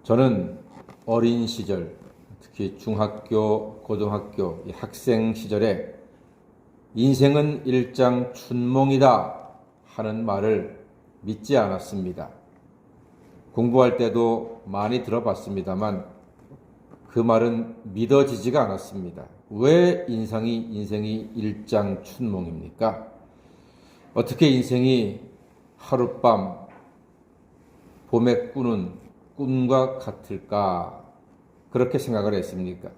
저는 어린 시절, 특히 중학교, 고등학교 학생 시절에 인생은 일장춘몽이다 하는 말을 믿지 않았습니다. 공부할 때도 많이 들어봤습니다만 그 말은 믿어지지가 않았습니다. 왜 인생이 일장춘몽입니까? 어떻게 인생이 하룻밤 봄에 꾸는 꿈과 같을까? 그렇게 생각을 했습니까?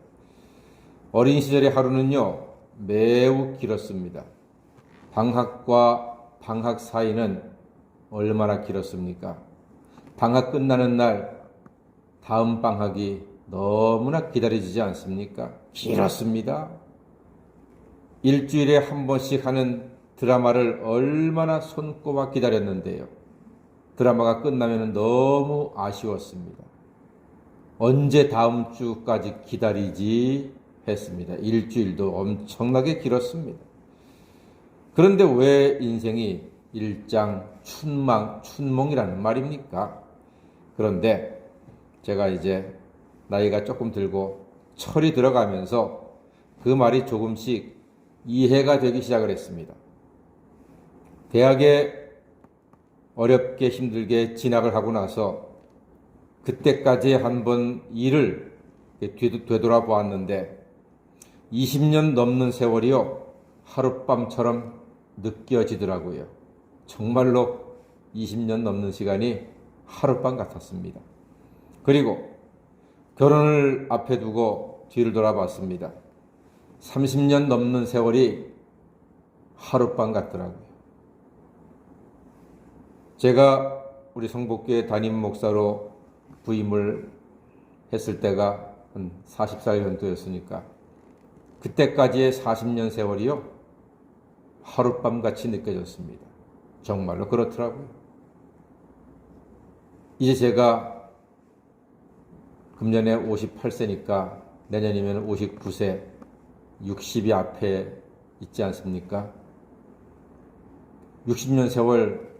어린 시절의 하루는요, 매우 길었습니다. 방학과 방학 사이는 얼마나 길었습니까? 방학 끝나는 날, 다음 방학이 너무나 기다려지지 않습니까? 길었습니다. 일주일에 한 번씩 하는 드라마를 얼마나 손꼽아 기다렸는데요. 드라마가 끝나면 너무 아쉬웠습니다. 언제 다음 주까지 기다리지 했습니다. 일주일도 엄청나게 길었습니다. 그런데 왜 인생이 일장춘몽이라는 말입니까? 그런데 제가 이제 나이가 조금 들고 철이 들어가면서 그 말이 조금씩 이해가 되기 시작을 했습니다. 대학에 어렵게 힘들게 진학을 하고 나서 그때까지 한번 일을 되돌아보았는데 20년 넘는 세월이요, 하룻밤처럼 느껴지더라고요. 정말로 20년 넘는 시간이 하룻밤 같았습니다. 그리고 결혼을 앞에 두고 뒤를 돌아봤습니다. 30년 넘는 세월이 하룻밤 같더라고요. 제가 우리 성복교회 담임 목사로 부임을 했을 때가 한 40살 정도였으니까 그때까지의 40년 세월이요, 하룻밤같이 느껴졌습니다. 정말로 그렇더라고요. 이제 제가 금년에 58세니까 내년이면 59세, 60이 앞에 있지 않습니까? 60년 세월,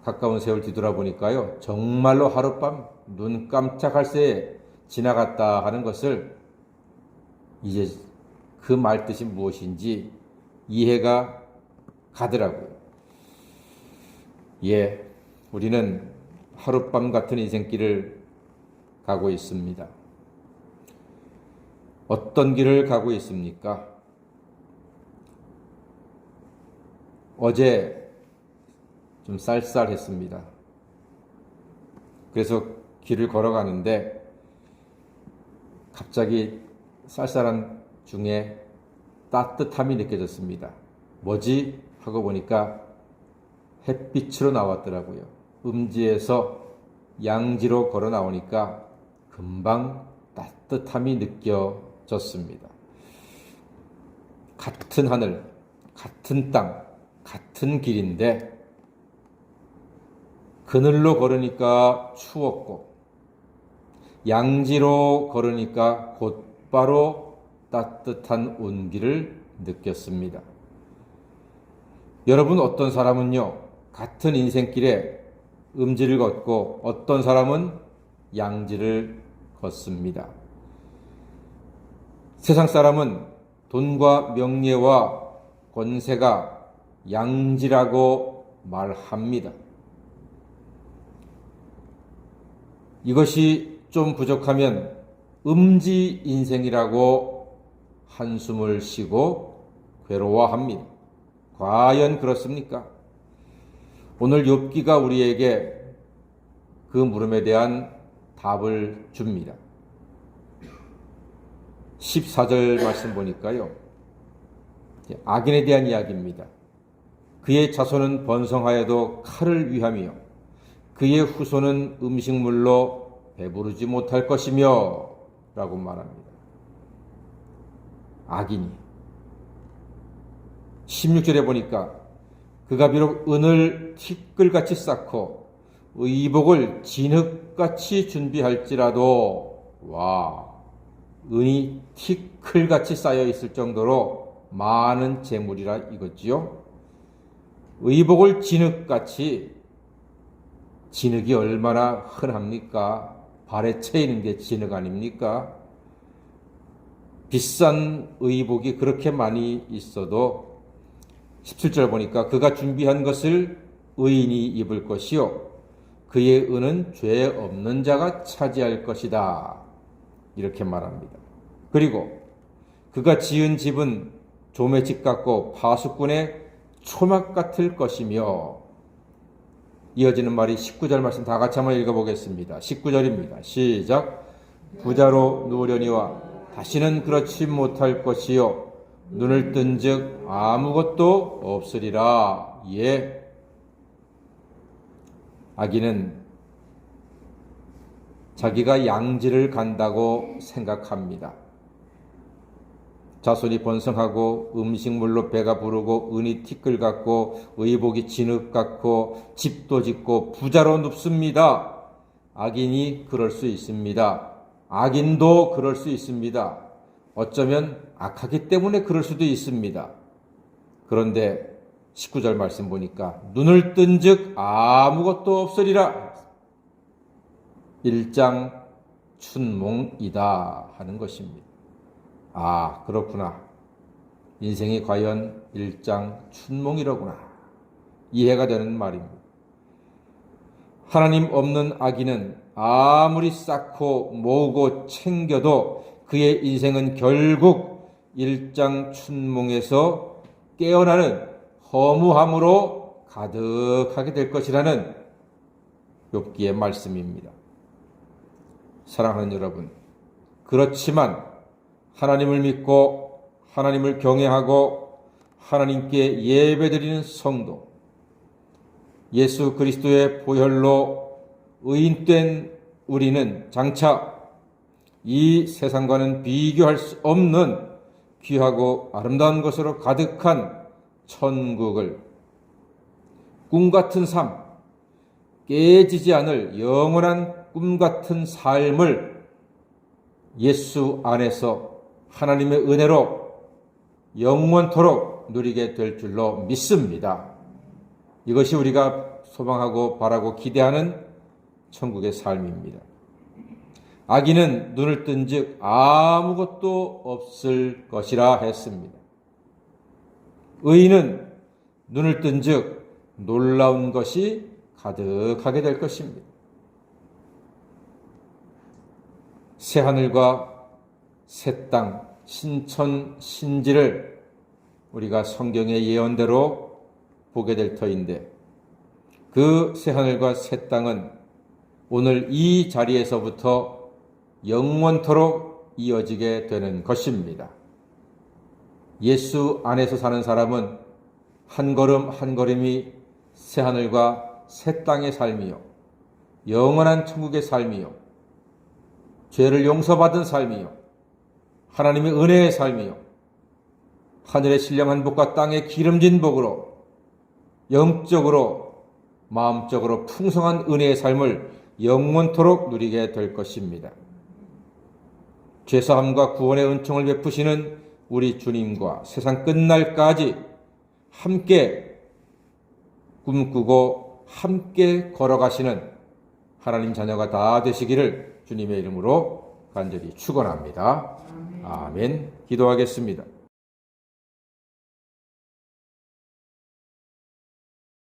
가까운 세월 뒤돌아보니까요, 정말로 하룻밤 눈 깜짝할 새에 지나갔다 하는 것을 이제 그 말 뜻이 무엇인지 이해가 가더라고요. 예, 우리는 하룻밤 같은 인생길을 가고 있습니다. 어떤 길을 가고 있습니까? 어제 좀 쌀쌀했습니다. 그래서 길을 걸어가는데 갑자기 쌀쌀한 중에 따뜻함이 느껴졌습니다. 뭐지? 하고 보니까 햇빛으로 나왔더라고요. 음지에서 양지로 걸어 나오니까 금방 따뜻함이 느껴졌습니다. 같은 하늘, 같은 땅, 같은 길인데 그늘로 걸으니까 추웠고 양지로 걸으니까 곧바로 따뜻한 온기를 느꼈습니다. 여러분, 어떤 사람은요, 같은 인생길에 음지를 걷고 어떤 사람은 양지를 걷습니다. 세상 사람은 돈과 명예와 권세가 양지라고 말합니다. 이것이 좀 부족하면 음지 인생이라고 한숨을 쉬고 괴로워합니다. 과연 그렇습니까? 오늘 욥기가 우리에게 그 물음에 대한 답을 줍니다. 14절 말씀 보니까요, 악인에 대한 이야기입니다. 그의 자손은 번성하여도 칼을 위하며 그의 후손은 음식물로 배부르지 못할 것이며 라고 말합니다. 악인이 16절에 보니까 그가 비록 은을 티끌같이 쌓고 의복을 진흙같이 준비할지라도, 와, 은이 티끌같이 쌓여 있을 정도로 많은 재물이라 이거지요. 의복을 진흙같이, 진흙이 얼마나 흔합니까? 발에 채이는 게 진흙 아닙니까? 비싼 의복이 그렇게 많이 있어도 17절 보니까 그가 준비한 것을 의인이 입을 것이요 그의 은은 죄 없는 자가 차지할 것이다. 이렇게 말합니다. 그리고 그가 지은 집은 조매 집 같고 파수꾼의 초막 같을 것이며, 이어지는 말이 19절 말씀 다 같이 한번 읽어보겠습니다. 19절입니다. 시작. 부자로 누우려니와 다시는 그렇지 못할 것이요 눈을 뜬즉 아무것도 없으리라. 예. 아기는 자기가 양지를 간다고 생각합니다. 자손이 번성하고 음식물로 배가 부르고 은이 티끌 같고 의복이 진흙 같고 집도 짓고 부자로 눕습니다. 악인이 그럴 수 있습니다. 악인도 그럴 수 있습니다. 어쩌면 악하기 때문에 그럴 수도 있습니다. 그런데 19절 말씀 보니까 눈을 뜬즉 아무것도 없으리라. 일장춘몽이다 하는 것입니다. 아, 그렇구나. 인생이 과연 일장춘몽이로구나. 이해가 되는 말입니다. 하나님 없는 악인은 아무리 쌓고 모으고 챙겨도 그의 인생은 결국 일장춘몽에서 깨어나는 허무함으로 가득하게 될 것이라는 욥기의 말씀입니다. 사랑하는 여러분, 그렇지만 하나님을 믿고 하나님을 경외하고 하나님께 예배드리는 성도, 예수 그리스도의 보혈로 의인된 우리는 장차 이 세상과는 비교할 수 없는 귀하고 아름다운 것으로 가득한 천국을, 꿈같은 삶, 깨지지 않을 영원한 꿈같은 삶을 예수 안에서 하나님의 은혜로 영원토록 누리게 될 줄로 믿습니다. 이것이 우리가 소망하고 바라고 기대하는 천국의 삶입니다. 악인은 눈을 뜬즉 아무것도 없을 것이라 했습니다. 의인은 눈을 뜬즉 놀라운 것이 가득하게 될 것입니다. 새 하늘과 새 땅, 신천, 신지를 우리가 성경의 예언대로 보게 될 터인데, 그 새 하늘과 새 땅은 오늘 이 자리에서부터 영원토록 이어지게 되는 것입니다. 예수 안에서 사는 사람은 한 걸음 한 걸음이 새 하늘과 새 땅의 삶이요, 영원한 천국의 삶이요, 죄를 용서받은 삶이요, 하나님의 은혜의 삶이요, 하늘의 신령한 복과 땅의 기름진 복으로 영적으로 마음적으로 풍성한 은혜의 삶을 영원토록 누리게 될 것입니다. 죄사함과 구원의 은총을 베푸시는 우리 주님과 세상 끝날까지 함께 꿈꾸고 함께 걸어가시는 하나님 자녀가 다 되시기를 주님의 이름으로 간절히 축원합니다. 아멘. 기도하겠습니다.